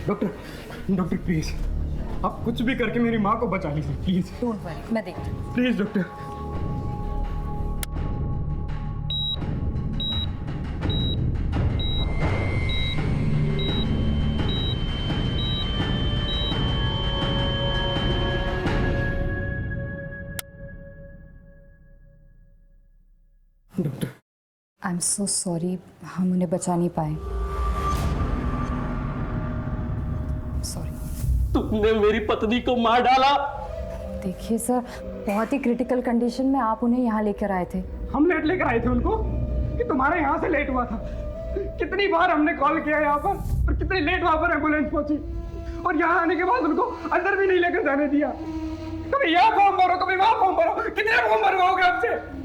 Doctor doctor please, आप कुछ भी करके मेरी माँ को बचा लीजिए प्लीज। डोंट वरी, मैं देखती हूँ। Please doctor. Doctor I am so sorry, हम उन्हें बचा नहीं पाए। सॉरी। तुमने मेरी पत्नी को मार डाला। देखिए सर, बहुत ही क्रिटिकल कंडीशन में आप उन्हें यहाँ लेकर आए थे। हम लेट लेकर आए थे उनको कि तुम्हारे यहाँ से लेट हुआ था। कितनी बार हमने कॉल किया यहाँ पर और कितनी लेट वहाँ पर एम्बुलेंस पहुंची, और यहाँ आने के बाद उनको अंदर भी नहीं लेकर जाने दिया। कभी यहाँ फॉर्म भरो, कभी वहाँ फॉर्म भरो, कितने फॉर्म भरवाओगे आपसे?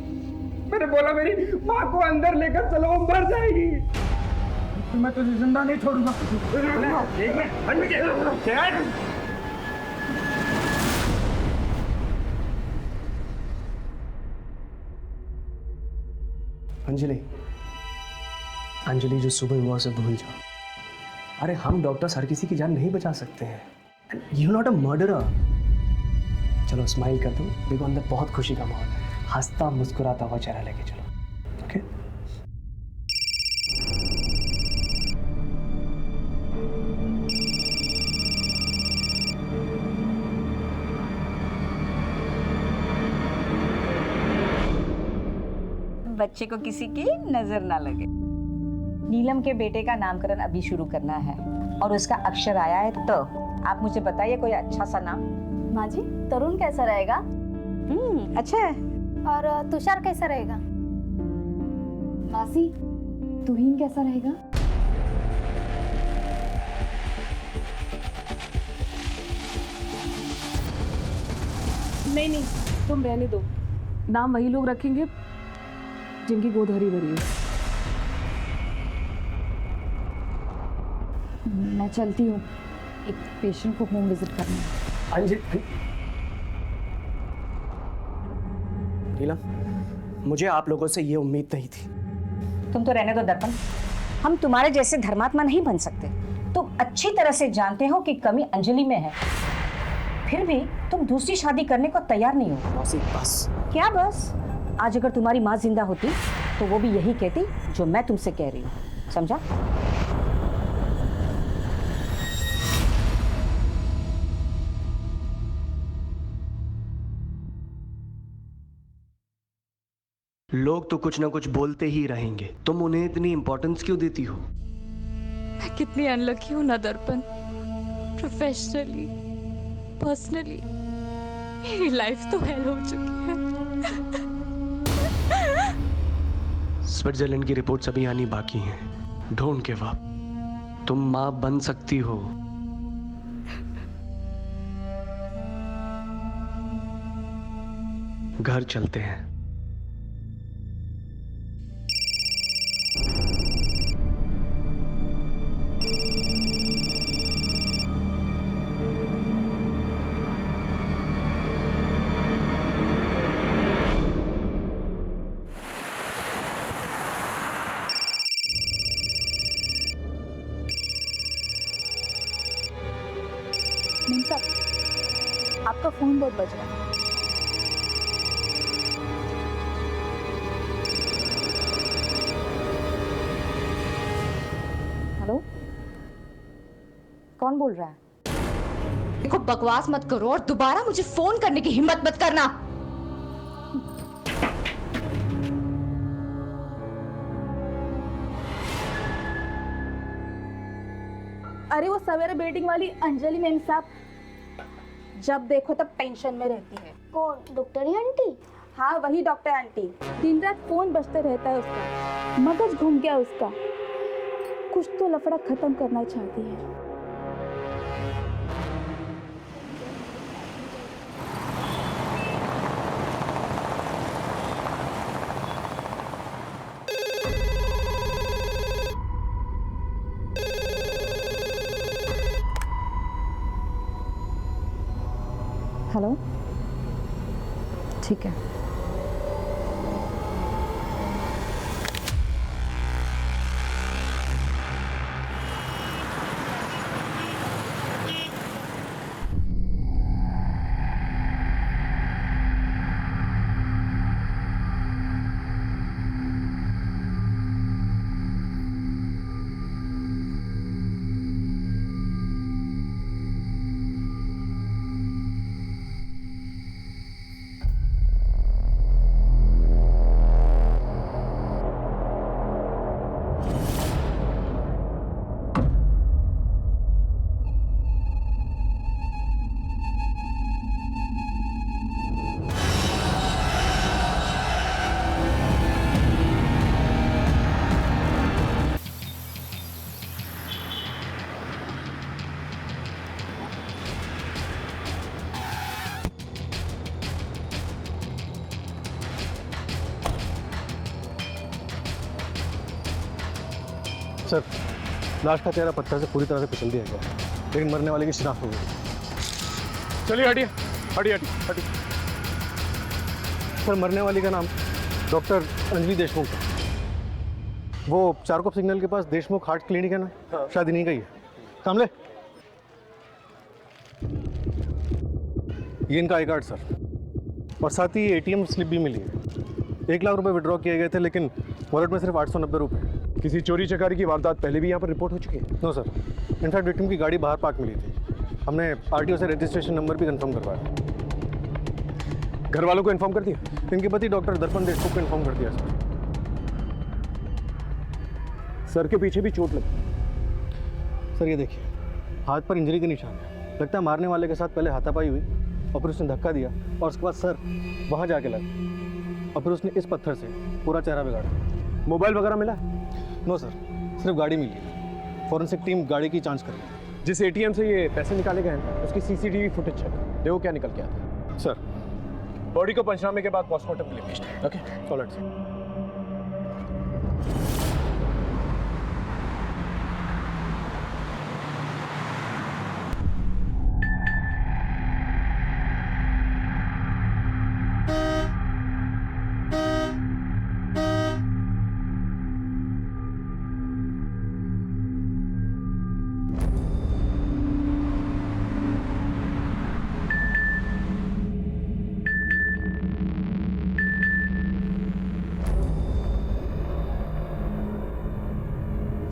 मैंने बोला मेरी माँ को अंदर लेकर चलो, वो मर जाएगी। मैं तुझे जिंदा नहीं छोड़ूंगा। अंजलि, अंजलि जो सुबह हुआ उसे भूल जाओ। अरे हम डॉक्टर्स हर किसी की जान नहीं बचा सकते हैं। You not a murderer. चलो स्माइल कर दो, देखो अंदर बहुत खुशी का माहौल है। हंसता मुस्कुराता हुआ चेहरा लेके चलो, ओके? बच्चे को किसी की नजर ना लगे। नीलम के बेटे का नामकरण अभी शुरू करना है और उसका अक्षर आया है, तो आप मुझे बताइए कोई अच्छा सा नाम। माँ जी, तरुण कैसा रहेगा? अच्छा है। और तुषार कैसा रहेगा? मासी, तुहीन कैसा रहेगा? नहीं, तुम रहने दो। नाम वही लोग रखेंगे जिनकी गोद हरी भरी है। मैं चलती हूँ, एक पेशेंट को होम विजिट करना है। अंजलि, नीलम, मुझे आप लोगों से ये उम्मीद नहीं थी। तुम तो रहने दो दर्पण, हम तुम्हारे जैसे धर्मात्मा नहीं बन सकते। तुम अच्छी तरह से जानते हो कि कमी अंजलि में है, फिर भी तुम दूसरी शादी करने को तैयार नहीं हो। मौसी बस। क्या बस? आज अगर तुम्हारी माँ जिंदा होती तो वो भी यही कहती जो मैं तुमसे कह रही हूँ, समझा? लोग तो कुछ ना कुछ बोलते ही रहेंगे, तुम उन्हें इतनी इंपॉर्टेंस क्यों देती हो? मैं कितनी अनलकी हूँ ना दर्पण। प्रोफेशनली, पर्सनली मेरी लाइफ तो हेल हो चुकी है। स्विट्जरलैंड की रिपोर्ट्स अभी आनी बाकी हैं। डोंट गिव अप, तुम माँ बन सकती हो। घर चलते हैं। मीम साहब, आपका फोन बहुत बज रहा है। हेलो, कौन बोल रहा है? देखो, बकवास मत करो और दोबारा मुझे फोन करने की हिम्मत मत करना। अरे वो सवेरे बेटिंग वाली अंजलि मेम साहब, जब देखो तब टेंशन में रहती है। कौन? Doctor aunty? हाँ, वही डॉक्टर आंटी। दिन रात फोन बजते रहता है उसका, मगज घूम गया उसका। कुछ तो लफड़ा खत्म करना चाहती है। हेलो, ठीक है। लाश का चेहरा पत्थर से पूरी तरह से कुचल दिया गया, लेकिन मरने वाले की शिनाख्त हो गई। चलिए हटिए हटिए हटिए हटिए। सर, मरने वाली का नाम डॉक्टर अंजलि देशमुख था। वो चारकोप सिग्नल के पास देशमुख हार्ट क्लिनिक है ना, शायद इन्हीं का ही है। कामले, ये इनका आई कार्ड सर, और साथ ही एटीएम स्लिप भी मिली है। 1 लाख रुपए विड्रॉ किए गए थे, लेकिन वॉलेट में सिर्फ 890 रुपए। किसी चोरी चकारी की वारदात पहले भी यहाँ पर रिपोर्ट हो चुकी है? नो सर, इनफैक्ट विक्टिम की गाड़ी बाहर पार्क मिली थी। हमने आरटीओ से रजिस्ट्रेशन नंबर भी कंफर्म करवाया। घर वालों को इन्फॉर्म कर दिया? इनके पति डॉक्टर दर्पण देशमुख को इन्फॉर्म कर दिया सर। सर के पीछे भी चोट लगी। सर ये देखिए, हाथ पर इंजरी के निशान है। लगता है मारने वाले के साथ पहले हाथापाई हुई और फिर उसने धक्का दिया और उसके बाद सर वहाँ जाके लगा और फिर उसने इस पत्थर से पूरा चेहरा बिगाड़ा। मोबाइल वगैरह मिला? नो सर, सिर्फ गाड़ी मिली है। फॉरेंसिक टीम गाड़ी की जांच कर रही है। जिस एटीएम से ये पैसे निकाले गए हैं उसकी सीसीटीवी फुटेज चेक देखो क्या निकल के आता है। सर, बॉडी को पंचनामे के बाद पोस्टमार्टम के लिए भेजते हैं। Okay, alright sir.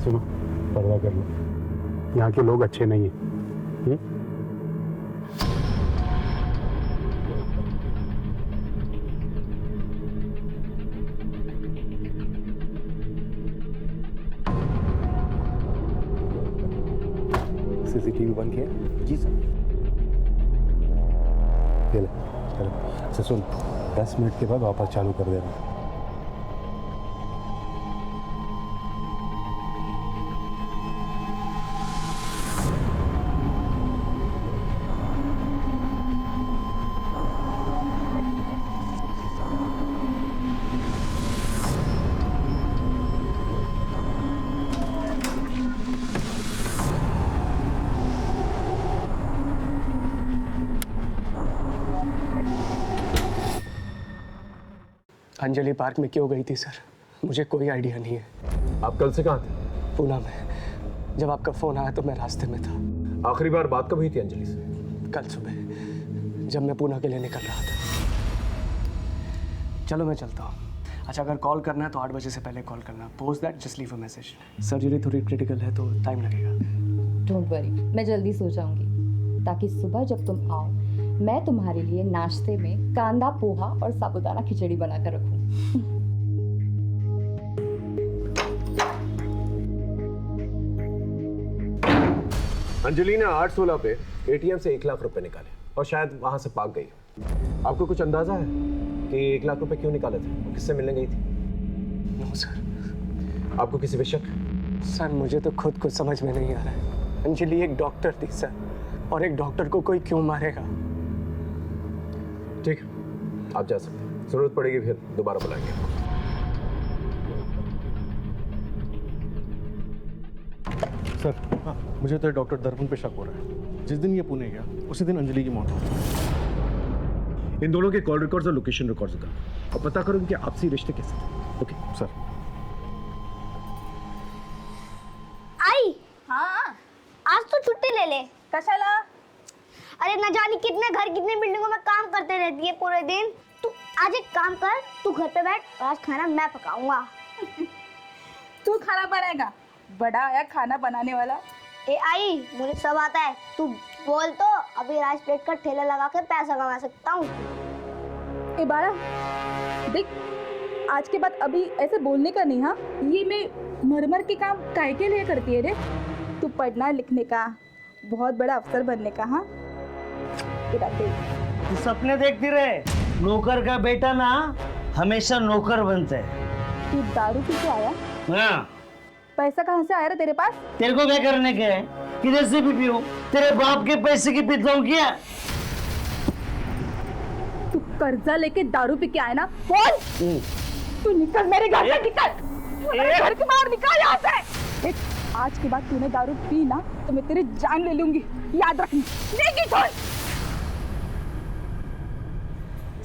सुनो, पर्दा कर लो, यहाँ के लोग अच्छे नहीं हैं। सीसीटीवी बंद किया? जी सर। ले ले, चलो। अच्छा सुन, 10 मिनट के बाद वापस चालू कर देना। अंजलि पार्क में क्यों गई थी सर, मुझे कोई आइडिया नहीं है। आप कल से कहाँ थे? पूना में। जब आपका फ़ोन आया तो मैं रास्ते में था। आखिरी बार बात कब हुई थी अंजलि से? कल सुबह, जब मैं पूना के लिए निकल रहा था। चलो मैं चलता हूँ। अच्छा, अगर कॉल करना है तो 8 बजे से पहले कॉल करना। Post that, just leave a message. Surgery थोड़ी क्रिटिकल है तो टाइम लगेगा। डोंट वरी, मैं जल्दी सो जाऊंगी ताकि सुबह जब तुम आओ मैं तुम्हारे लिए नाश्ते में कांदा पोहा और साबुदाना खिचड़ी बनाकर रखूं। अंजलि ने 8/16 पे एटीएम से 1 लाख रुपए निकाले और शायद वहां से भाग गई। आपको कुछ अंदाजा है कि 1 लाख रुपए क्यों निकाले थे और किससे मिलने गई थी? No sir. आपको किसी पे शक? सर मुझे तो खुद कुछ समझ में नहीं आ रहा है। अंजलि एक डॉक्टर थी सर, और एक डॉक्टर को कोई क्यों मारेगा? ठीक है, आप जा सकते हैं। जरूरत पड़ेगी फिर दोबारा बुलाएंगे आपको। सर, हाँ, मुझे तो डॉक्टर दर्पण पे शक हो रहा है। जिस दिन ये पुणे गया उसी दिन अंजलि की मौत हो गई। इन दोनों के कॉल रिकॉर्ड्स और लोकेशन रिकॉर्ड्स का और पता करो इनके आपसी रिश्ते कैसे थे। Okay sir. आई, हाँ, आज तो छुट्टी ले ले। कशाला? अरे न जाने कितने घर कितने बिल्डिंगों में काम करते रहती है पूरे दिन। तू आज एक काम कर, तू घर पे बैठ, आज खाना मैं पकाऊंगा। तू खाना बनाएगा? बड़ा आया खाना बनाने वाला। ए आई, मुझे सब आता है, तू बोल तो अभी राइस प्लेट का ठेला लगा के पैसा कमा सकता हूँ। ए बारा, देख, आज के बाद अभी ऐसे बोलने का नहीं। हाँ, ये मैं मरमर के काम काहे के लिए करती है रे? तू पढ़ना लिखने का, बहुत बड़ा अफसर बनने का। हाँ, तू सपने देखती रहे। नौकर का बेटा ना हमेशा नौकर बनता है। तू दारू पी के आया? हाँ। पैसा कहाँ से आया रे तेरे पास? तेरे को क्या करने का है? किधर से भी पीऊं? तेरे बाप के पैसे की पीता हूँ क्या? तू कर्जा लेके दारू पी के आया ना? बोल, तू निकल मेरे घर से, निकल घर के बाहर, निकल यहाँ से। आज के बाद तूने दारू पी ना तो मैं तेरी जान ले लूंगी, याद रखना। नहीं छोड़।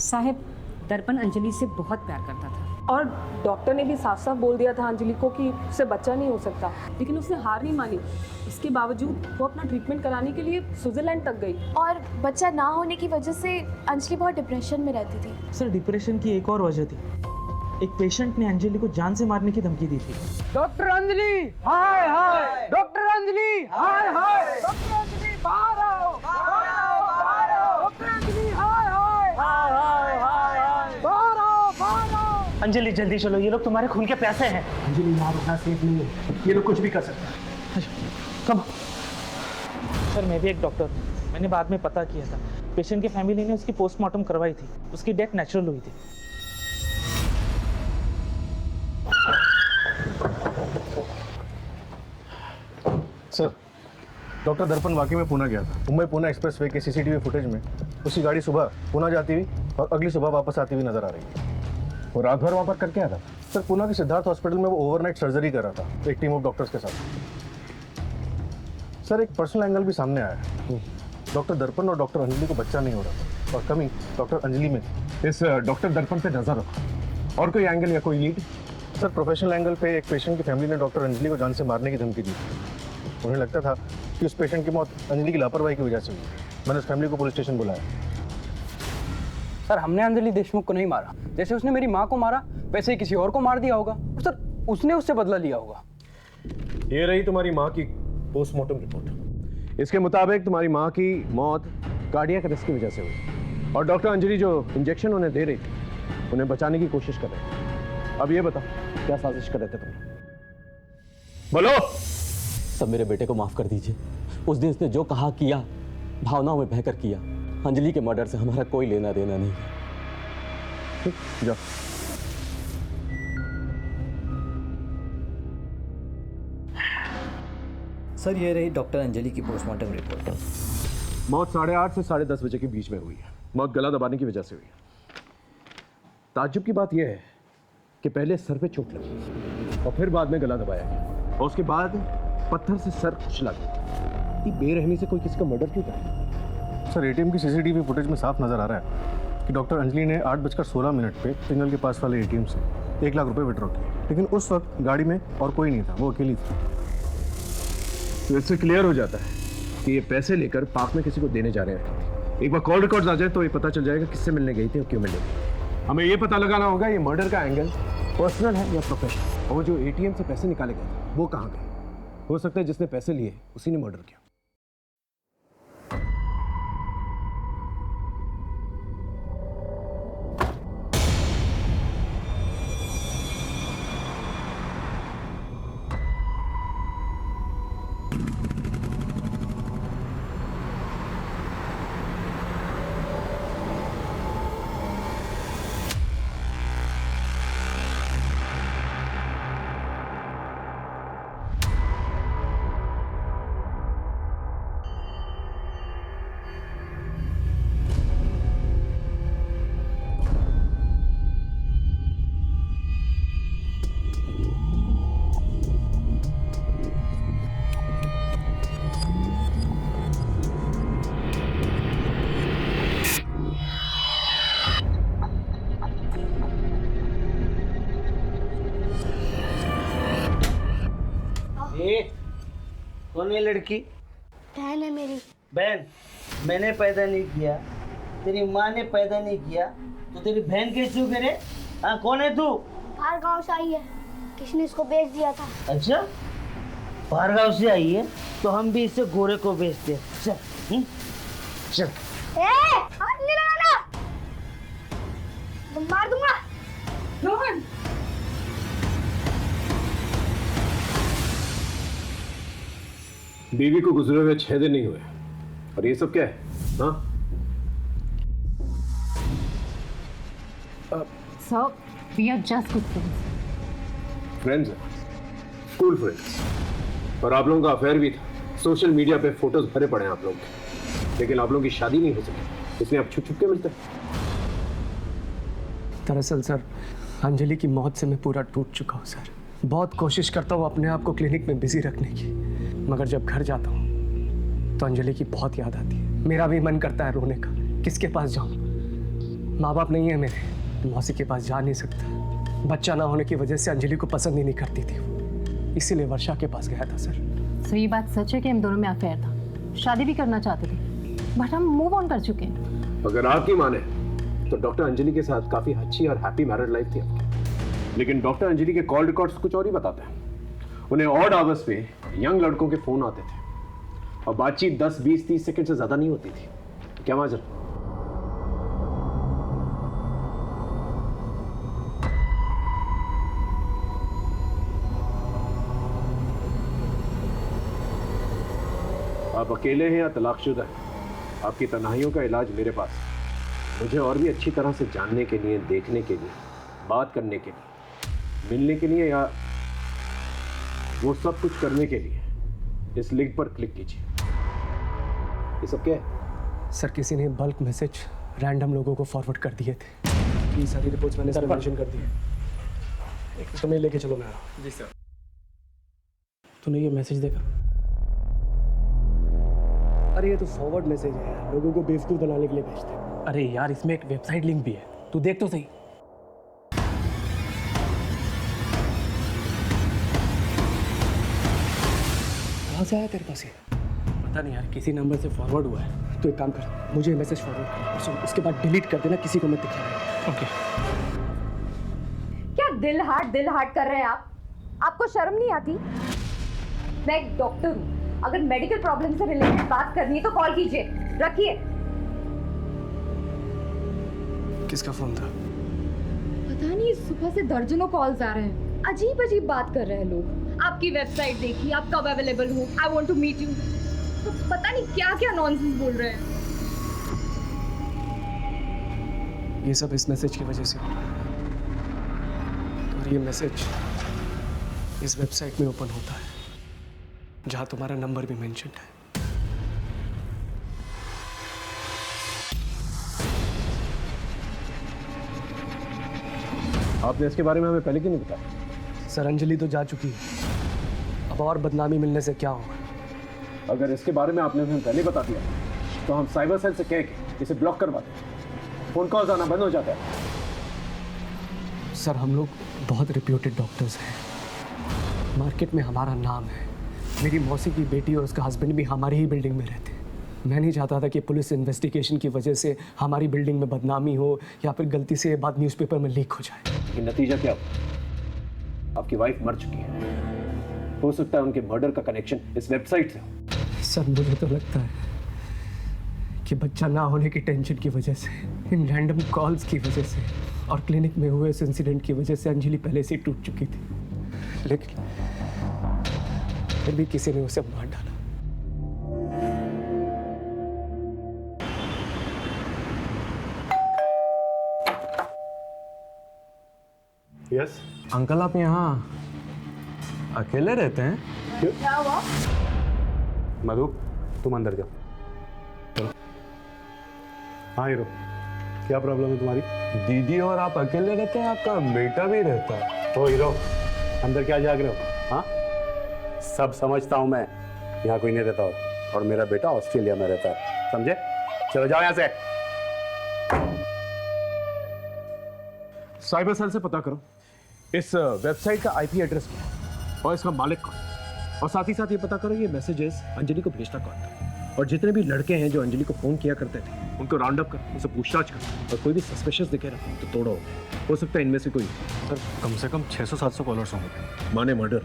साहब, दर्पण अंजलि से बहुत प्यार करता था और डॉक्टर ने भी साफ साफ बोल दिया था अंजलि को कि उससे बच्चा नहीं हो सकता, लेकिन उसने हार नहीं मानी। इसके बावजूद वो अपना ट्रीटमेंट कराने के लिए स्विट्जरलैंड तक गई। और बच्चा ना होने की वजह से अंजलि बहुत डिप्रेशन में रहती थी। सर, डिप्रेशन की एक और वजह थी, एक पेशेंट ने अंजलि को जान से मारने की धमकी दी थी। डॉक्टर अंजलि, हाय हाय। डॉक्टर अंजलि, हाय हाय। डॉक्टर अंजलि, बाहर आओ, बाहर आओ, बाहर आओ। डॉक्टर अंजलि, हाय हाय, हाय हाय, हाय हाय। बाहर आओ, बाहर आओ। अंजलि जल्दी चलो, ये लोग तुम्हारे खून के प्यासे हैं। अंजलि यहाँ रुकना सेफ नहीं है, ये लोग कुछ भी कर सकते हैं। कम। सर, मैं भी एक डॉक्टर हूँ, मैंने बाद में पता किया था। पेशेंट की फैमिली ने उसकी पोस्टमार्टम करवाई थी, उसकी डेथ नेचुरल हुई थी। सर, डॉक्टर दर्पण वाकई में पुणे गया था। मुंबई पुणे एक्सप्रेसवे के सीसीटीवी फुटेज में उसकी गाड़ी सुबह पुणे जाती हुई और अगली सुबह वापस आती हुई नजर आ रही है। वो रात भर वहाँ पर करके आया था? सर, पुणे के सिद्धार्थ हॉस्पिटल में वो ओवरनाइट सर्जरी कर रहा था एक टीम ऑफ डॉक्टर्स के साथ। सर, एक पर्सनल एंगल भी सामने आया है। डॉक्टर दर्पण और डॉक्टर अंजलि को बच्चा नहीं हो रहा था और कमी डॉक्टर अंजलि में थी। इस डॉक्टर दर्पण पे नजर रखो। और कोई एंगल या कोई लीड? सर, प्रोफेशनल एंगल पे एक पेशेंट की फैमिली ने डॉक्टर अंजलि को जान से मारने की धमकी दी। उन्हें लगता था कि उस पेशेंट की मौत अंजलि की लापरवाही की वजह से हुई। मैंने उस फैमिली को पुलिस स्टेशन बुलाया। सर, हमने अंजलि देशमुख को नहीं मारा। जैसे उसने मेरी माँ को मारा वैसे ही किसी और को मार दिया होगा। और सर, उसने उससे बदला लिया होगा। ये रही तुम्हारी माँ की पोस्टमार्टम रिपोर्ट। इसके मुताबिक तुम्हारी माँ की मौत कार्डियक अरेस्ट की वजह से हुई और डॉक्टर अंजलि जो इंजेक्शन उन्हें दे रही थी उन्हें बचाने की कोशिश कर रहे थे। अब ये बताओ, क्या साजिश कर रहे थे तुम? बोलो। सब मेरे बेटे को माफ कर दीजिए। उस दिन उसने जो कहा किया, भावनाओं में बहकर किया। अंजलि के मर्डर से हमारा कोई लेना देना नहीं है। जाओ। सर, ये रही डॉक्टर अंजलि की पोस्टमार्टम रिपोर्ट। मौत 8:30 से 10:30 बजे के बीच में हुई है। मौत गला दबाने की वजह से हुई है। ताज्जुब की बात यह है कि पहले सर पे चोट लगी और फिर बाद में गला दबाया गया और उसके बाद पत्थर से सर कुचला गया। इतनी बेरहमी से कोई किसी का मर्डर क्यों करे? सर, एटीएम की सीसीटीवी फुटेज में साफ नजर आ रहा है कि डॉक्टर अंजलि ने 8:16 पे सिग्नल के पास वाले एटीएम से 1 लाख रुपए विड्रॉ किए, लेकिन उस वक्त गाड़ी में और कोई नहीं था, वो अकेली थी। तो इससे क्लियर हो जाता है कि ये पैसे लेकर पार्क में किसी को देने जा रहे हैं। एक बार कॉल रिकॉर्ड्स आ जाए तो ये पता चल जाएगा किससे मिलने गई थी और क्यों मिलने गई। हमें ये पता लगाना होगा ये मर्डर का एंगल पर्सनल है या प्रोफेशनल। और वो जो एटीएम से पैसे निकाले गए थे वो कहाँ गए? हो सकता है जिसने पैसे लिए उसी ने मर्डर किया। कौन है लड़की? बहन है मेरी। बहन? मैंने पैदा नहीं किया, तेरी माँ ने पैदा नहीं किया, तो तेरी बहन कैसे हो गए? हाँ, कौन है तू? बाहर गांव से आई है, किसने इसको बेच दिया था। अच्छा, बाहर गाँव से आई है तो हम भी इसे गोरे को बेचते हैं। चल चल। हाथ नहीं लगाना, तो मार दूंगा। रोहन, बीवी को गुजरे हुए 6 दिन नहीं हुए और ये सब क्या है? हाँ? Sir, we are just good friends. Friends हैं, स्कूल फ्रेंड्स। और आप लोगों का अफेयर भी था। सोशल मीडिया पे फोटोज भरे पड़े हैं आप लोग के, लेकिन आप लोगों की शादी नहीं हो सकी, इसलिए आप छुप छुप के मिलते हैं। दरअसल सर, अंजलि की मौत से मैं पूरा टूट चुका हूँ सर। बहुत कोशिश करता हूँ अपने आप को क्लिनिक में बिजी रखने की, मगर जब घर जाता हूँ तो अंजलि की बहुत याद आती है। मेरा भी मन करता है रोने का, किसके पास जाऊँ? माँ बाप नहीं है मेरे, मौसी के पास जा नहीं सकता। बच्चा ना होने की वजह से अंजलि को पसंद ही नहीं करती थी वो, इसीलिए वर्षा के पास गया था सर। सर ये बात सच है कि हम दोनों में अफेयर था, शादी भी करना चाहते थे, बट हम मूव ऑन कर चुके हैं। अगर आपकी माने तो डॉक्टर अंजलि के साथ काफी अच्छी और हैप्पी मैरिड लाइफ थी आपकी, लेकिन डॉक्टर अंजलि के कॉल रिकॉर्ड्स कुछ और ही बताते हैं। उन्हें ऑड आवर्स पे यंग लड़कों के फोन आते थे और बातचीत 10, 20, 30 सेकंड से ज्यादा नहीं होती थी। क्या माजरा? आप अकेले हैं या तलाकशुदा हैं? आपकी तन्हाइयों का इलाज मेरे पास है। मुझे और भी अच्छी तरह से जानने के लिए, देखने के लिए, बात करने के लिए, मिलने के लिए या वो सब कुछ करने के लिए इस लिंक पर क्लिक कीजिए। ये सब क्या है? सर किसी ने बल्क मैसेज रैंडम लोगों को फॉरवर्ड कर दिए थे। ये सारी रिपोर्ट्स मैंने सर मेंशन कर दी है। एक समय लेके चलो मैं आ रहा हूँ। जी सर। तूने ये मैसेज देखा? अरे ये तो फॉरवर्ड मैसेज है यार, लोगों को बेवकूफ़ बनाने के लिए भेजते हैं। अरे यार इसमें एक वेबसाइट लिंक भी है, तू देख तो सही। कहाँ से आया तेरे पास ये? पता नहीं यार, किसी नंबर से फॉरवर्ड हुआ है। तो एक काम कर, मुझे मैसेज फॉरवर्ड कर, सुन उसके बाद डिलीट कर देना, किसी को मत दिखाना। ओके। क्या दिल हार्ट कर रहे हैं आप? आपको शर्म नहीं आती? मैं एक डॉक्टर हूँ, अगर मेडिकल प्रॉब्लम से रिलेटेड बात करनी है तो कॉल कीजिए, रखिए। किसका फोन था? पता नहीं, सुबह से दर्जनों कॉल्स आ रहे हैं, अजीब अजीब बात कर रहे हैं लोग। आपकी वेबसाइट देखी, आप कब अवेलेबल हो, I want to meet you, तो पता नहीं क्या क्या नॉनसेंस बोल रहे हैं। ये सब इस मैसेज की वजह से हो रहा है। और ये मैसेज इस वेबसाइट में ओपन होता है जहां तुम्हारा नंबर भी मेंशन है। आपने इसके बारे में हमें पहले क्यों नहीं बताया? सर अंजलि तो जा चुकी है, अब और बदनामी मिलने से क्या होगा? अगर इसके बारे में आपने हमें पहले बता दिया तो हम साइबर सेल से कह के इसे ब्लॉक करवा दें, फोन कॉल्स आना बंद हो जाता है। सर हम लोग बहुत रिप्यूटेड डॉक्टर्स हैं, मार्केट में हमारा नाम है। मेरी मौसी की बेटी और उसका हस्बैंड भी हमारी ही बिल्डिंग में रहते हैं। मैं नहीं चाहता था कि पुलिस इन्वेस्टिगेशन की वजह से हमारी बिल्डिंग में बदनामी हो या फिर गलती से बात न्यूज़पेपर में लीक हो जाए। लेकिन नतीजा क्या हुआ? आपकी वाइफ मर चुकी है। हो सकता है उनके मर्डर का कनेक्शन इस वेबसाइट से हो। सर मुझे तो लगता है कि बच्चा ना होने की टेंशन की वजह से, इन रैंडम कॉल्स की वजह से और क्लिनिक में हुए इस इंसिडेंट की वजह से अंजलि पहले से टूट चुकी थी, लेकिन फिर भी किसी ने उसे मार डाला। यस अंकल आप यहाँ अकेले रहते हैं? क्या हुआ? मधु तुम अंदर जाओ, चलो। हाँ हीरो, क्या प्रॉब्लम है तुम्हारी? दीदी और आप अकेले रहते हैं, आपका बेटा भी रहता है। ओ हीरो, अंदर क्या जाग रहे हो? हाँ, सब समझता हूँ मैं, यहाँ कोई नहीं रहता और मेरा बेटा ऑस्ट्रेलिया में रहता है, समझे? चलो जाओ यहाँ से। साइबर सेल से पता करो इस वेबसाइट का आईपी एड्रेस क्या है और इसका मालिक कौन, और साथ ही साथ ये पता करो ये मैसेजेस अंजलि को भेजता कौन था, और जितने भी लड़के हैं जो अंजलि को फोन किया करते थे उनको राउंड अप कर, उनसे पूछताछ कर, और कोई भी सस्पिशियस दिखे ना तो तोड़ो। हो सकता है इनमें से कोई। सर कम से कम 600-700 कॉलर्स होंगे। माने मर्डर,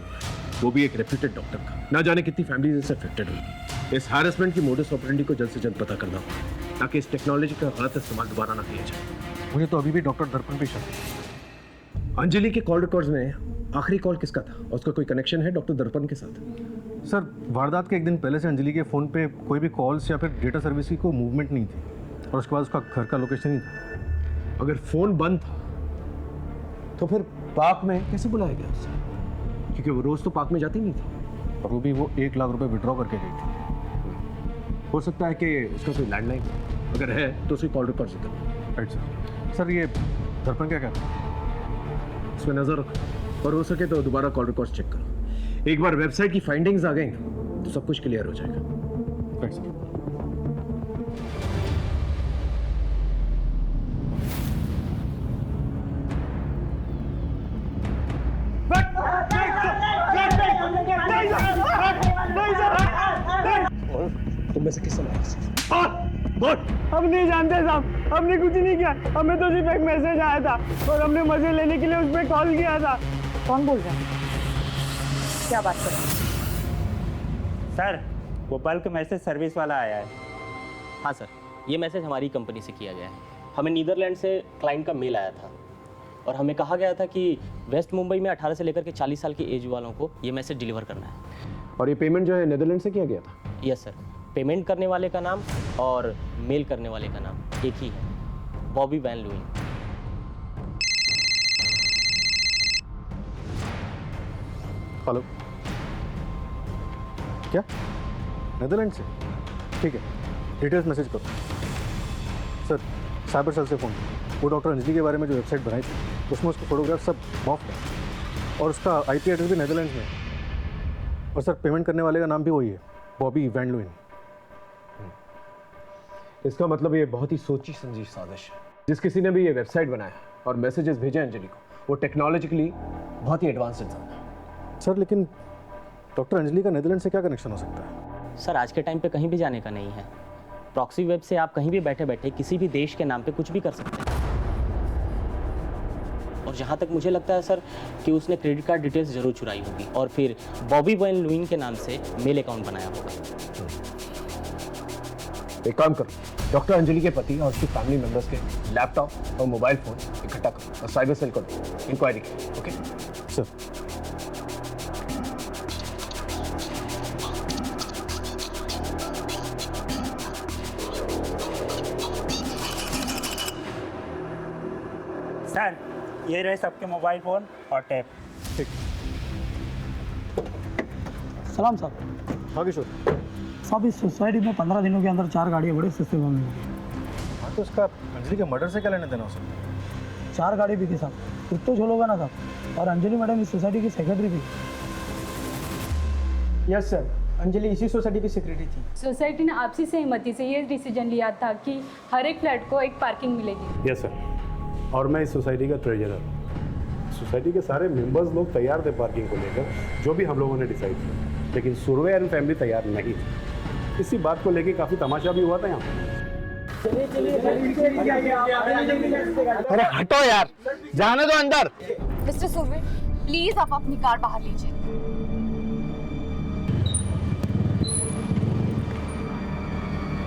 वो भी एक रेप्यूटेड डॉक्टर का। ना जाने कितनी फैमिली इससे अफेक्टेड हुई। इस हैरेसमेंट की मोडस ऑपरेंडी को जल्द से जल्द पता करना होगा ताकि इस टेक्नोलॉजी का गलत इस्तेमाल दोबारा ना किया जाए। मुझे तो अभी भी डॉक्टर दर्पण पे शक है। अंजलि के कॉल रिकॉर्ड्स में आखिरी कॉल किसका था और उसका कोई कनेक्शन है डॉक्टर दर्पण के साथ? सर वारदात के एक दिन पहले से अंजलि के फ़ोन पे कोई भी कॉल्स या फिर डेटा सर्विस की कोई मूवमेंट नहीं थी, और उसके बाद उसका घर का लोकेशन ही था। अगर फ़ोन बंद था तो फिर पार्क में कैसे बुलाया गया उसे? क्योंकि वो रोज़ तो पार्क में जाती नहीं थी, और वो भी वो 1 लाख रुपए विड्रॉ करके गई थी। हो सकता है कि उसका कोई लैंडलाइन, अगर है तो उसकी कॉल रिकॉर्ड से करो। Right sir. सर ये दर्पण क्या कहता है? उसमें नज़र रखो और हो सके तो दोबारा कॉल रिकॉर्ड चेक करो। एक बार वेबसाइट की फाइंडिंग्स आ गई तो सब कुछ क्लियर हो जाएगा। Right sir. तुम में से किसने मारा? हम नहीं जानते साहब, हमने कुछ नहीं किया। हमें तो सिर्फ एक मैसेज आया था और हमने मजे लेने के लिए उस पर कॉल किया था। कौन बोल रहा है? क्या बात कर रहे हैं? सर, वो बल्क मैसेज सर्विस वाला आया है। हाँ सर, ये मैसेज हमारी कंपनी से किया गया है। हमें नीदरलैंड से क्लाइंट का मेल आया था और हमें कहा गया था कि वेस्ट मुंबई में 18 से लेकर के 40 साल की एज वालों को ये मैसेज डिलीवर करना है। और ये पेमेंट जो है नीदरलैंड से किया गया था? यस सर, पेमेंट करने वाले का नाम और मेल करने वाले का नाम एक ही है, बॉबी वैन लुइन। हेलो, क्या नीदरलैंड से? ठीक है, डिटेल्स मैसेज करो। सर, साइबर सेल से फ़ोन, वो डॉक्टर अंजलि के बारे में जो वेबसाइट बनाई थी उसमें उसके फोटोग्राफ सब मॉफ है और उसका IP एड्रेस भी नीदरलैंड में है। और सर, पेमेंट करने वाले का नाम भी वही है, बॉबी वैन लुइन। इसका मतलब ये बहुत ही सोची समझी साजिश है। जिस किसी ने भी ये वेबसाइट बनाया और मैसेजेस भेजे अंजलि को, वो टेक्नोलॉजिकली बहुत ही एडवांस इंसान है। सर, लेकिन डॉक्टर अंजलि का नीदरलैंड से क्या कनेक्शन हो सकता है? सर, आज के टाइम पे कहीं भी जाने का नहीं है। प्रॉक्सी वेब से आप कहीं भी बैठे बैठे किसी भी देश के नाम पे कुछ भी कर सकते हैं। और जहाँ तक मुझे लगता है सर कि उसने क्रेडिट कार्ड डिटेल्स जरूर चुराई होगी और फिर बॉबी वैन लुइन के नाम से मेल अकाउंट बनाया होगा। एक काम करो, डॉक्टर अंजलि के पति और उसकी फैमिली मेंबर्स के लैपटॉप और मोबाइल फोन इकट्ठा करो और साइबर सेल करो इंक्वायरी की। Okay sir. सर, ये रहे सबके मोबाइल फ़ोन और टैब। ठीक। सलाम साहब। हाँ किशोर। साहब, इस सोसाइटी में 15 दिनों के अंदर 4 गाड़ियाँ बड़े सस्ते दाम में मिली। हाँ, तो उसका अंजलि के मर्डर से क्या लेना देना हो सकता है? 4 गाड़ी बिकी साहब, कुछ तो झोल होगा ना साहब। और अंजलि मैडम इस सोसाइटी की सेक्रेटरी भी। यस सर, अंजलि इसी सोसाइटी की सेक्रेटरी थी। सोसाइटी ने आपसी सहमति से ये डिसीजन लिया था कि हर एक फ्लैट को एक पार्किंग मिलेगी। यस सर, और मैं इस सोसाइटी का ट्रेजरर हूँ। सोसाइटी के सारे मेंबर्स लोग तैयार थे पार्किंग को लेकर, जो भी हम लोगों ने डिसाइड किया, लेकिन सुरवे एंड फैमिली तैयार नहीं थी। इसी बात को लेकर काफ़ी तमाशा भी हुआ था यहाँ। अरे हटो यार, जाने दो अंदर। मिस्टर सुरवे, प्लीज आप अपनी कार बाहर लीजिए।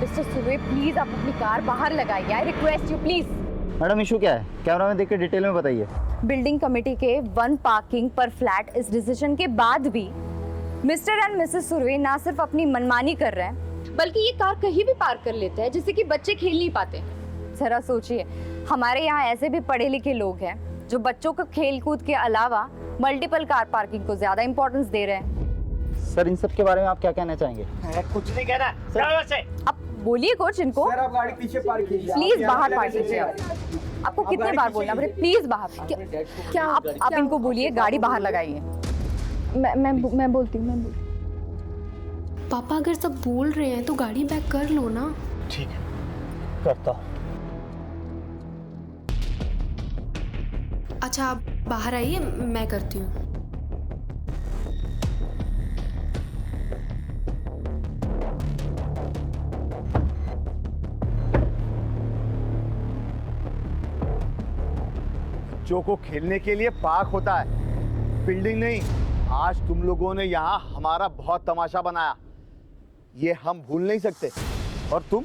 मिस्टर सुरवे, प्लीज आप अपनी कार बाहर लगाइए। I request you please. Madam, issue क्या है? कैमरा में देख के डिटेल में बताइए। बिल्डिंग कमेटी के 1 पार्किंग पर फ्लैट इस डिसीजन के बाद भी मिस्टर एंड मिसेस सुरवे ना सिर्फ अपनी मनमानी कर रहे हैं, बल्कि ये कार कहीं भी पार्क कर लेते हैं जिससे कि बच्चे खेल नहीं पाते। जरा सोचिए, हमारे यहाँ ऐसे भी पढ़े लिखे लोग हैं जो बच्चों को खेल कूद के अलावा मल्टीपल कार पार्किंग को ज्यादा इंपॉर्टेंस दे रहे हैं। सर, इन सब के बारे में आप क्या कहना चाहेंगे? कुछ नहीं कहना सर। अब बोलिए कुछ इनको। सर, आप गाड़ी पीछे पार्क कीजिए। प्लीज बाहर पार्क कीजिए। आपको कितने बार बोलना पड़े, प्लीज बाहर। क्या आप इनको बोलिए गाड़ी बाहर लगाइए। मैं बोलती हूँ। पापा, अगर सब बोल रहे हैं तो गाड़ी बैक कर लो ना। ठीक है, करता हूँ। अच्छा, आप बाहर आइए, मैं करती हूँ। बच्चों को खेलने के लिए पार्क होता है, बिल्डिंग नहीं। आज तुम लोगों ने यहाँ हमारा बहुत तमाशा बनाया, ये हम भूल नहीं सकते। और तुम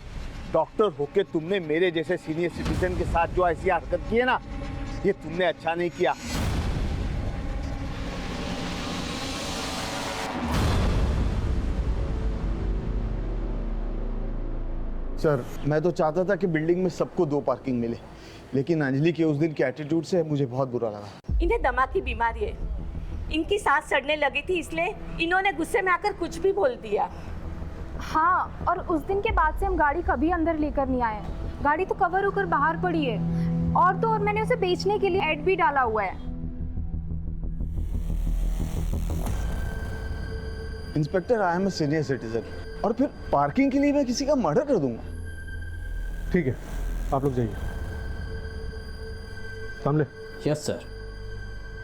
डॉक्टर होके तुमने मेरे जैसे सीनियर सिटीजन के साथ जो ऐसी हरकत की है ना, ये तुमने अच्छा नहीं किया। सर, मैं तो चाहता था कि बिल्डिंग में सबको 2 पार्किंग मिले, लेकिन अंजलि के उस दिन के एटीट्यूड से मुझे बहुत बुरा लगा। इन्हें दमा की बीमारी है, इनकी सांस चढ़ने लगी थी, इसलिए इन्होंने गुस्से में आकर कुछ भी बोल दिया। हाँ, और उस दिन के बाद से हम गाड़ी कभी अंदर लेकर नहीं आए। गाड़ी तो कवर होकर बाहर पड़ी है, और तो और मैंने उसे बेचने के लिए ऐड भी डाला हुआ है। Inspector, I am a senior citizen, और फिर पार्किंग के लिए मैं किसी का मर्डर कर दूंगा? ठीक है, आप लोग जाइए। सामने। Yes sir.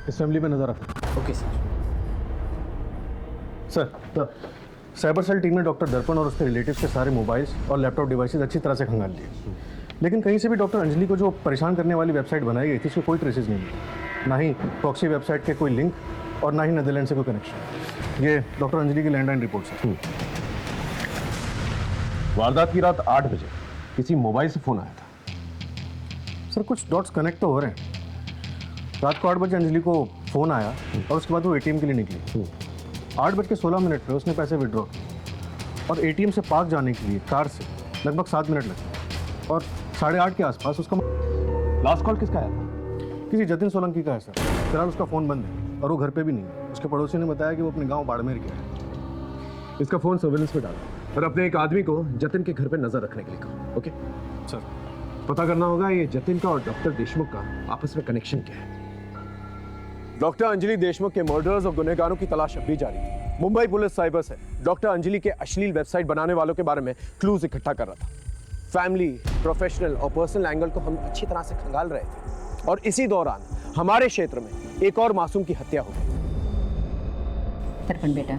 इस फैमिली पे नजर रखना। Okay sir. Sir, cyber cell team ने डॉक्टर दर्पण और उसके रिलेटिव्स के सारे मोबाइल्स और लैपटॉप डिवाइसेस अच्छी तरह से खंगाल लिए, लेकिन कहीं से भी डॉक्टर अंजलि को जो परेशान करने वाली वेबसाइट बनाई गई थी उसके कोई ट्रेसेस नहीं मिले, ना ही प्रॉक्सी वेबसाइट के कोई लिंक और ना ही नेदरलैंड से कोई कनेक्शन। ये डॉक्टर अंजलि की लैंडलाइन रिपोर्ट है। वारदात की रात 8 बजे किसी मोबाइल से फोन आया था। सर, कुछ डॉट्स कनेक्ट तो हो रहे हैं। रात को 8 बजे अंजलि को फ़ोन आया और उसके बाद वो एटीएम के लिए निकली। 8:16 पे उसने पैसे विड्रॉ किए और एटीएम से पार्क जाने के लिए कार से लगभग 7 मिनट लगे और 8:30 के आसपास उसका लास्ट कॉल किसका आया? किसी जतिन सोलंकी का है सर। फिलहाल उसका फ़ोन बंद है और वो घर पे भी नहीं है। उसके पड़ोसी ने बताया कि वो अपने गाँव बाड़मेर गया है। इसका फ़ोन सर्वेलेंस पे डाला और अपने एक आदमी को जतिन के घर पे नजर रखने के लिए कहा। ओके सर, पता करना होगा ये जतिन का और डॉक्टर देशमुख का आपस में कनेक्शन क्या है। डॉक्टर अंजलि देशमुख के मर्डर्स और गुनहगारों की तलाश अब भी जारी है। मुंबई पुलिस साइबर से डॉक्टर अंजलि के अश्लील वेबसाइट बनाने वालों के बारे में क्लूज इकट्ठा कर रहा था। फैमिली, प्रोफेशनल और पर्सनल एंगल को हम अच्छी तरह से खंगाल रहे थे और इसी दौरान हमारे क्षेत्र में एक और मासूम की हत्या हो गई। दर्पण बेटा,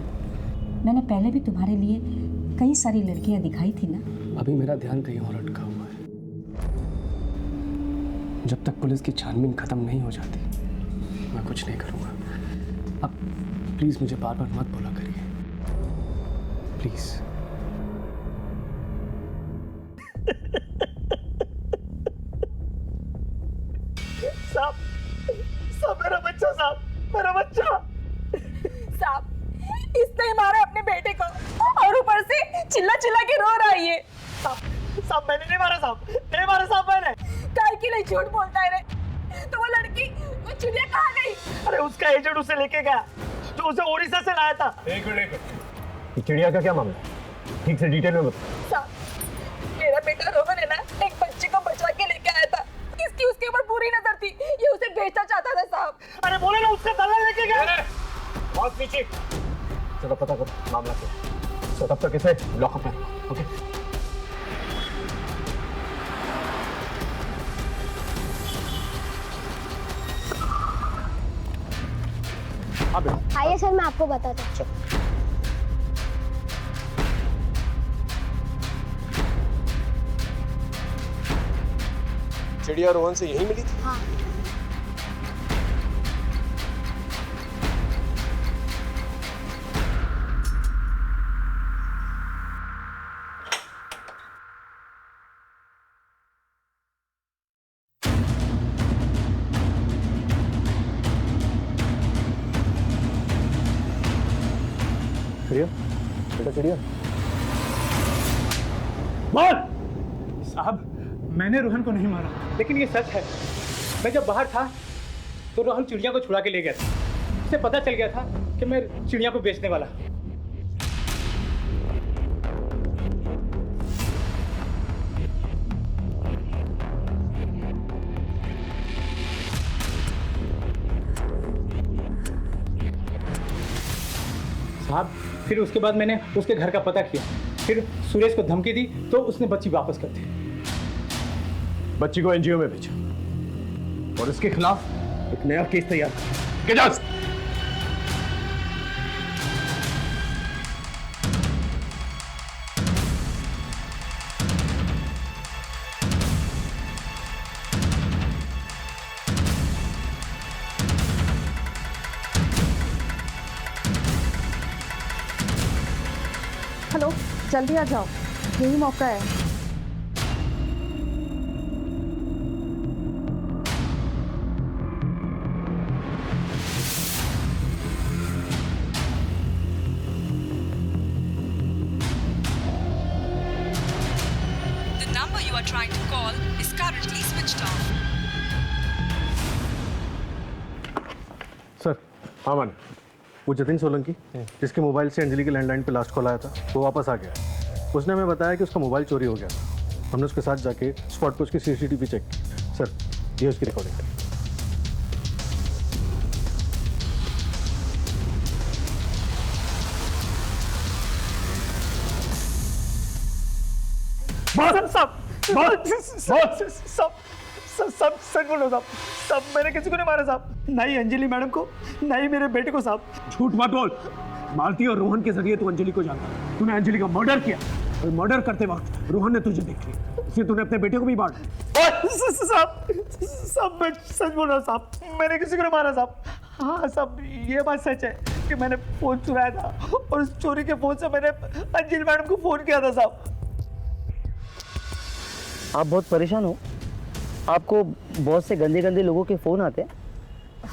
मैंने पहले भी तुम्हारे लिए कई सारी लड़कियां दिखाई थी ना। अभी मेरा ध्यान कहीं और अटका हुआ है। जब तक पुलिस की छानबीन खत्म नहीं हो जाती मैं कुछ नहीं करूंगा। अब प्लीज मुझे बार बार मत बोला करिए, प्लीज। साहब, मेरा बच्चा, साहब, मेरा बच्चा। साहब, इसने ही मारा अपने बेटे को और ऊपर से चिल्ला चिल्ला के रो रहा है ये। साहब, मैंने नहीं मारा साहब, नहीं मारा साहब मैंने। काय के लिए झूठ बोलता है रे? तो वो लड़की, वो चिड़िया कहाँ गई? अरे उसका एजेंट उसे लेके गया, जो उसे ओडिशा से लाया था। एक मिनट, चिड़िया का क्या मामला है? ठीक से डिटेल में बताओ। साहब, मेरा बेटा रोहन है ना, एक बच्चे को बचा के लेके आया था। इसकी उसके ऊपर पूरी नजर थी, ये उसे बेचना चाहता था साहब। अरे बोले ना, उसका दलाल लेके गया। बहुत पीछे, चलो पता करो मामला क्या है। तो तब तक इसे लॉकअप में रखो, ओके? आइए सर, मैं आपको बताता हूँ। चिड़िया रोहन से यहीं मिली थी? हाँ। चिड़िया, बेटा चिड़िया। बोल। साहब, मैंने रोहन को नहीं मारा, लेकिन ये सच है। मैं जब बाहर था तो रोहन चिड़िया को छुड़ा के ले गया था। उसे पता चल गया था कि मैं चिड़िया को बेचने वाला। साहब, फिर उसके बाद मैंने उसके घर का पता किया, फिर सुरेश को धमकी दी तो उसने बच्ची वापस कर दी। बच्ची को एनजीओ में भेजा और इसके खिलाफ एक नया केस तैयार किया। हेलो, जल्दी आ जाओ, यही मौका है। The number you are trying to call is currently switched off. Sir, हाँ मान, वो जतिन सोलंकी जिसके मोबाइल से अंजलि के लैंडलाइन पे लास्ट कॉल आया था, वो वापस आ गया। उसने हमें बताया कि उसका मोबाइल चोरी हो गया था। हमने उसके साथ जाके स्पॉट पे उसकी सीसीटीवी चेक की। सर, ये उसकी रिकॉर्डिंग है। सब सच बोलो साहब, सब मैंने किसी को नहीं मारा साहब, ना ही अंजलि मैडम को, ना ही मेरे बेटे को साहब। झूठ मत बोल। मालती और रोहन के जरिए तू अंजलि को जानता। तूने अंजलि का मर्डर किया और मर्डर करते वक्त रोहन ने तुझे देख लिया, इसलिए तूने अपने बेटे को भी मारा। साहब मैं सच बोल रहा हूँ साहब, मैंने किसी को नहीं मारा साहब। हाँ साहब, ये बात सच है कि मैंने फोन चुराया था और उस चोरी के फोन से मैंने अंजलि मैडम को फोन किया था साहब। आप बहुत परेशान हो? आपको बहुत से गंदे गंदे लोगों के फोन आते हैं?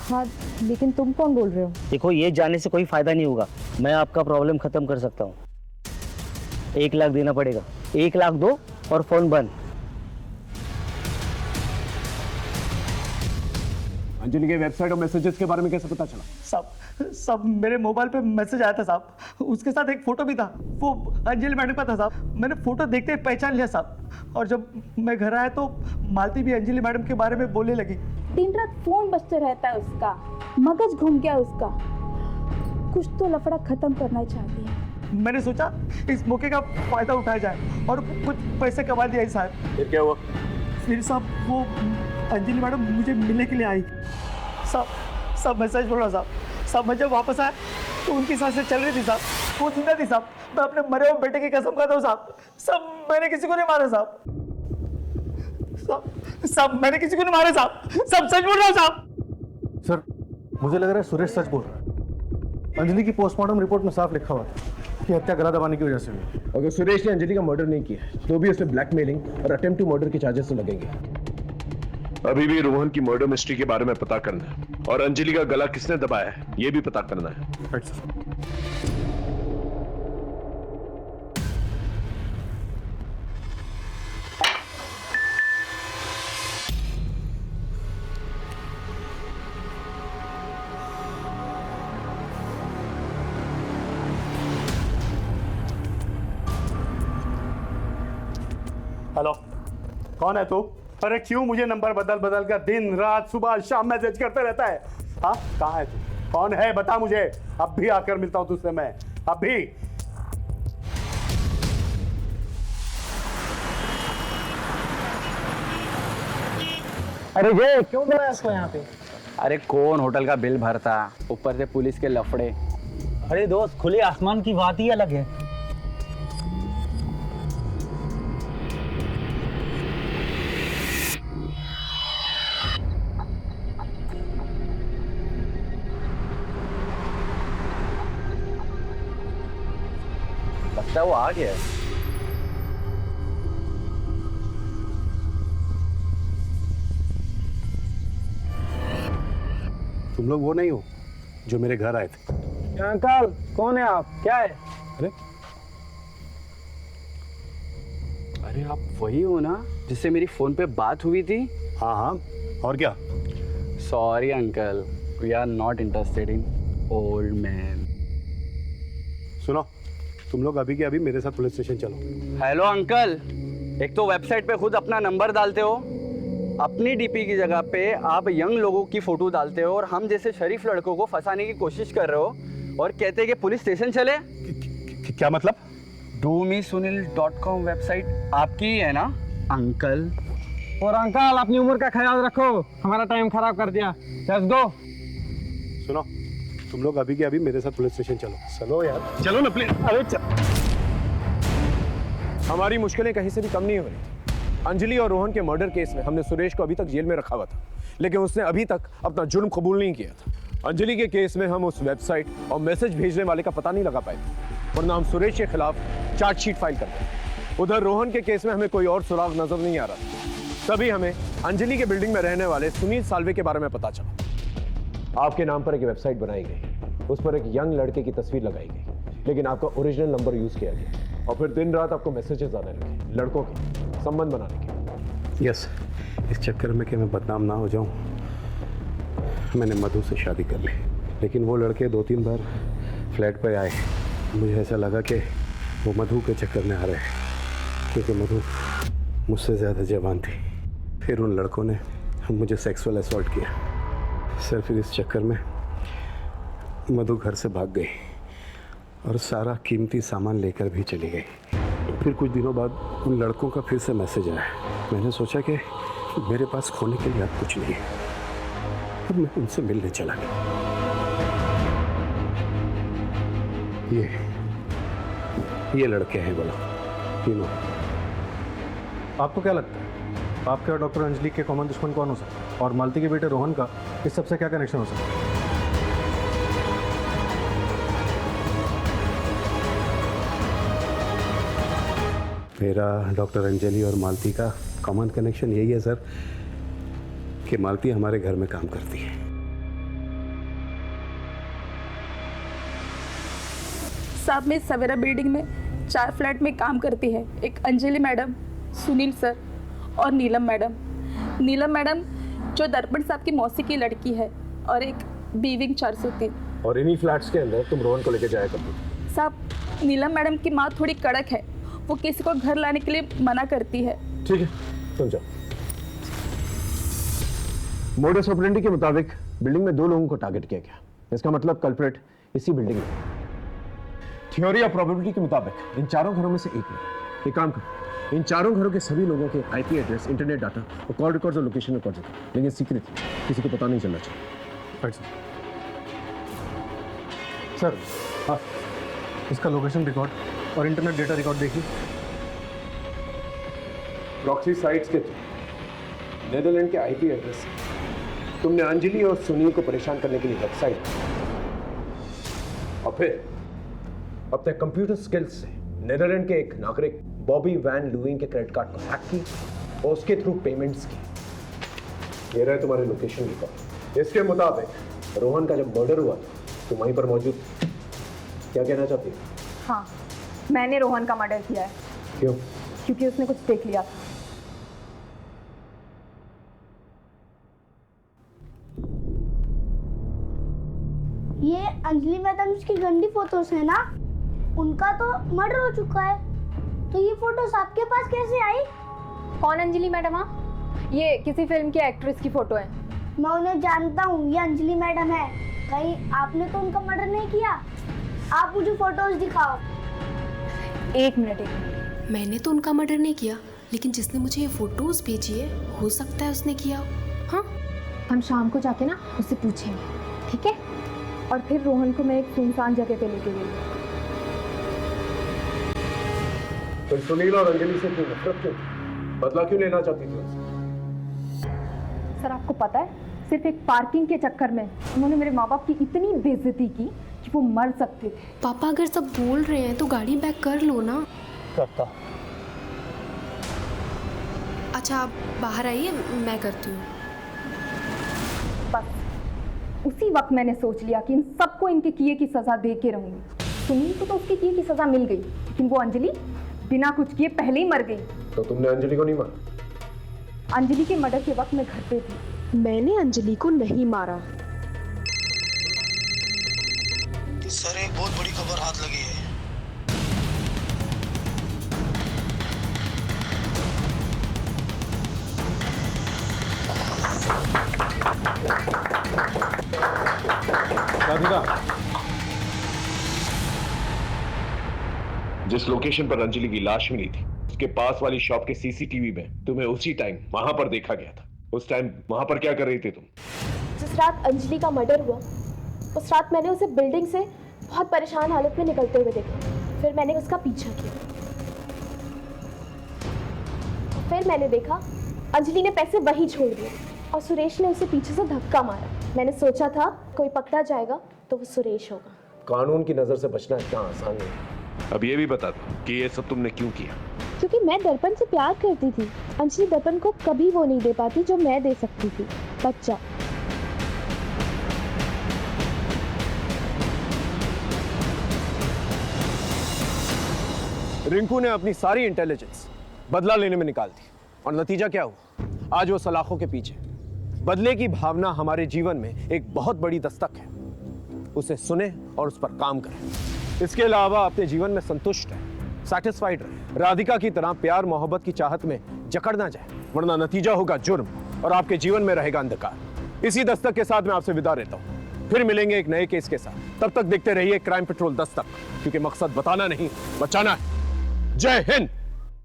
हाँ, लेकिन तुम कौन बोल रहे हो? देखो, ये जानने से कोई फायदा नहीं होगा। मैं आपका प्रॉब्लम खत्म कर सकता हूँ। 1 लाख देना पड़ेगा। 1 लाख दो और फोन बंद। अंजलि के वेबसाइट और मैसेजेस के बारे में कैसे पता चला? साहब मेरे मोबाइल पे मैसेज आया था साहब, उसके साथ एक फोटो भी था, वो अंजलि मैडम का था साहब। मैंने फोटो देखते ही पहचान लिया साहब, और जब मैं घर आया तो मालती भी अंजलि मैडम के बारे में बोलने लगी। दिन रात फोन बजते रहता है उसका, मगज घूम गया उसका। कुछ तो लफड़ा खत्म करना चाहती है। मैंने सोचा इस मौके का फायदा उठाया जाए और कुछ पैसे कमा दिया साहब। फिर क्या हुआ? फिर साहब वो अंजलि मैडम मुझे मिलने के लिए आई साहब। मैं सच बोल रहा साहब, मैं जब वापस आया तो उनकी सांसें चल रही थी साहब, वो जिंदा थी साहब। मैं अपने मरे हुए बेटे की कसम खाता हूँ साहब, मैंने किसी को नहीं मारा साहब। मैंने किसी को नहीं मारा साहब, सच बोल रहा हूँ साहब। सर, मुझे लग रहा है सुरेश सच बोल रहा है। अंजलि की पोस्टमार्टम रिपोर्ट में साफ लिखा हुआ था कि हत्या गला दबाने की वजह से हुई। अगर सुरेश ने अंजलि का मर्डर नहीं किया तो भी उसे ब्लैकमेलिंग और अटेम्प्ट टू मर्डर के चार्जेस तो लगेंगे। अभी भी रोहन की मर्डर मिस्ट्री के बारे में पता करना है और अंजलि का गला किसने दबाया है ये भी पता करना है। Right sir. हेलो, कौन है तू? अरे क्यों मुझे नंबर बदल बदल कर दिन रात सुबह शाम मैसेज करते रहता है? हाँ, कहाँ है तू? कौन है बता मुझे, अब भी आकर मिलता हूँ तुझसे मैं, अभी। अरे ये क्यों बुलाया इसको यहाँ पे? अरे कौन होटल का बिल भरता, ऊपर से पुलिस के लफड़े। अरे दोस्त, खुले आसमान की बात ही अलग है। लगता है वो आ गया है। तुम लोग वो नहीं हो जो मेरे घर आए थे? अंकल, कौन है आप? क्या है? अरे आप वही हो ना जिससे मेरी फोन पे बात हुई थी? हाँ हाँ, और क्या? Sorry uncle, we are not interested in old man. सुनो, तुम लोग अभी के अभी मेरे साथ पुलिस स्टेशन चलो। हेलो अंकल, एक तो वेबसाइट पे खुद अपना नंबर डालते हो, अपनी डीपी की जगह पे आप यंग लोगों की फोटो डालते हो और हम जैसे शरीफ लड़कों को फंसाने की कोशिश कर रहे हो और कहते हैं कि पुलिस स्टेशन चले। क्या मतलब? domesunil.com वेबसाइट आपकी ही है ना अंकल? और अंकल, अपनी उम्र का ख्याल रखो, हमारा टाइम खराब कर दिया। Let's go. सुनो, तुम लोग अभी के अभी मेरे साथ पुलिस स्टेशन चलो। चलो यार, चलो ना प्लीज। अरे हमारी मुश्किलें कहीं से भी कम नहीं हो रही। अंजलि और रोहन के मर्डर केस में हमने सुरेश को अभी तक जेल में रखा हुआ था, लेकिन उसने अभी तक अपना जुर्म कबूल नहीं किया था। अंजलि के केस में हम उस वेबसाइट और मैसेज भेजने वाले का पता नहीं लगा पाए थे, वरना हम सुरेश के खिलाफ चार्जशीट फाइल करते। उधर रोहन के केस में हमें कोई और सुराग नजर नहीं आ रहा था। तभी हमें अंजलि के बिल्डिंग में रहने वाले सुनील साल्वे के बारे में पता चला। आपके नाम पर एक वेबसाइट बनाई गई, उस पर एक यंग लड़के की तस्वीर लगाई गई, लेकिन आपका ओरिजिनल नंबर यूज किया गया और फिर दिन रात आपको मैसेजेस आने लगे लड़कों के संबंध बनाने के। यस, इस चक्कर में कि मैं बदनाम ना हो जाऊं, मैंने मधु से शादी कर ली। लेकिन वो लड़के 2-3 बार फ्लैट पे आए, मुझे ऐसा लगा कि वो मधु के चक्कर में आ रहे हैं, क्योंकि मधु मुझसे ज़्यादा जवान थी। फिर उन लड़कों ने मुझे सेक्सुअल असॉल्ट किया। सर, फिर इस चक्कर में मधु घर से भाग गई और सारा कीमती सामान लेकर भी चली गई। फिर कुछ दिनों बाद उन लड़कों का फिर से मैसेज आया। मैंने सोचा कि मेरे पास खोने के लिए अब कुछ नहीं है, अब मैं उनसे मिलने चला गया। ये लड़के हैं बोला तीनों। आपको क्या लगता है आपके और डॉक्टर अंजलि के कॉमन दुश्मन कौन हो सकता है, और मालती के बेटे रोहन का इस सबसे क्या कनेक्शन हो सकता है? मेरा डॉक्टर अंजलि और मालती का कॉमन कनेक्शन यही है सर कि मालती हमारे घर में काम करती है। साहब मैं सवेरा बिल्डिंग में 4 फ्लैट में काम करती है। एक अंजलि मैडम, सुनील सर और नीलम मैडम। नीलम मैडम जो दर्पण साहब की मौसी की लड़की है, और एक बीविंग 403। और इन्हीं फ्लैट्स के अंदर तुम रोहन को लेके जाया करती? साहब नीलम मैडम की माँ थोड़ी कड़क है, वो किसी को घर लाने के लिए मना करती है। ठीक है, तुम जाओ। मोडस ऑपरेंडी के मुताबिक बिल्डिंग में 2 लोगों को टारगेट किया गया। इसका मतलब कल्प्रेट इसी बिल्डिंग में। थ्योरी और प्रोबेबिलिटी के मुताबिक इन 4 घरों में से एक में। एक काम करो, इन 4 घरों के सभी लोगों के आईपी एड्रेस, इंटरनेट डाटा और कॉल रिकॉर्ड्स और लोकेशन रिकॉर्ड होते, लेकिन सीक्रेट, किसी को पता नहीं चलना चाहिए। सर हाँ, इसका लोकेशन रिकॉर्ड और इंटरनेट डेटा रिकॉर्ड देखिए। प्रॉक्सी साइट्स के नेदरलैंड के आईपी एड्रेस से तुमने अंजलि और सुनील को परेशान करने के लिए वेबसाइट, और फिर अपने कंप्यूटर स्किल्स से नेदरलैंड के एक नागरिक बॉबी वैन लुइंग के क्रेडिट कार्ड को हैक की और उसके थ्रू पेमेंट्स की। ये रहे तुम्हारे लोकेशन रिकॉर्ड। इसके मुताबिक रोहन का जब मर्डर हुआ तो वहीं पर मौजूद। क्या कहना चाहती है? हाँ, मैंने रोहन का मर्डर किया है। क्यों? क्योंकि उसने कुछ देख लिया था। ये अंजलि मैडम की गंदी फोटोज है ना? उनका तो मर्डर हो चुका है, तो ये फोटोज आपके पास कैसे आई? कौन अंजलि मैडम? ये किसी फिल्म के एक्ट्रेस की फोटो है। मैं उन्हें जानता हूँ, ये अंजलि मैडम है। कहीं आपने तो उनका मर्डर नहीं किया? आप मुझे फोटोज दिखाओ। एक मिनट। मैंने तो उनका मर्डर नहीं किया, लेकिन जिसने मुझे ये फोटोज भेजी है हो सकता है उसने किया। हाँ, हम शाम को जाके ना उससे पूछेंगे, ठीक है? और फिर रोहन को मैं एक सुनसान जगह पे लेके गई। तो सुनील और अंजलि से क्यों नफरत क्यों? बदला क्यों लेना चाहती थी उनसे? सर आपको पता है, सिर्फ एक पार्किंग के चक्कर में उन्होंने मेरे माँ बाप की इतनी बेइज्जती की कि वो मर सकते थे। पापा अगर सब बोल रहे हैं तो गाड़ी बैक कर लो ना। करता। अच्छा आप बाहर आइए, मैं करती हूँ। बस उसी वक्त मैंने सोच लिया कि इन सबको इनके किए की सजा दे के रहूंगी। सुनील को तो उसके किए की सजा मिल गई, लेकिन वो अंजलि बिना कुछ किए पहले ही मर गई। तो तुमने अंजलि को नहीं मारा? अंजलि के मर्डर के वक्त मैं घर पे थी। मैंने अंजलि को नहीं मारा। सर एक बहुत बड़ी खबर हाथ लगी है। राधिका, जिस लोकेशन पर अंजलि की लाश मिली थी उसके पास वाली शॉप के सीसीटीवी में तुम्हें उसी टाइम वहां पर देखा गया था। उस टाइम वहां पर क्या कर रही थी तुम? जिस रात अंजलि का मर्डर हुआ, उस रात मैंने उसे बिल्डिंग से बहुत परेशान हालत में निकलते हुए देखा। फिर मैंने उसका पीछा किया। फिर मैंने देखा अंजलि ने पैसे वहीं छोड़ दिए और सुरेश ने उसे पीछे से धक्का मारा। मैंने सोचा था कोई पकड़ा जाएगा तो वो सुरेश होगा। कानून की नजर से बचना इतना आसान नहीं। अब ये भी बता दो कि ये सब तुमने क्यों किया? क्योंकि मैं दर्पण से प्यार करती थी। अंजलि दर्पण को कभी वो नहीं दे पाती जो मैं दे सकती थी। बच्चा। रिंकू ने अपनी सारी इंटेलिजेंस बदला लेने में निकाल दी और नतीजा क्या हुआ? आज वो सलाखों के पीछे। बदले की भावना हमारे जीवन में एक बहुत बड़ी दस्तक है। उसे सुने और उस पर काम करें। इसके अलावा अपने जीवन में संतुष्ट है, सैटिस्फाइड रहे। राधिका की तरह प्यार मोहब्बत की चाहत में जकड़ ना जाए, वरना नतीजा होगा जुर्म और आपके जीवन में रहेगा अंधकार। इसी दस्तक के साथ मैं आपसे विदा लेता हूँ। फिर मिलेंगे एक नए केस के साथ। तब तक देखते रहिए क्राइम पेट्रोल दस्तक, क्योंकि मकसद बताना नहीं, बचाना है। जय हिंद।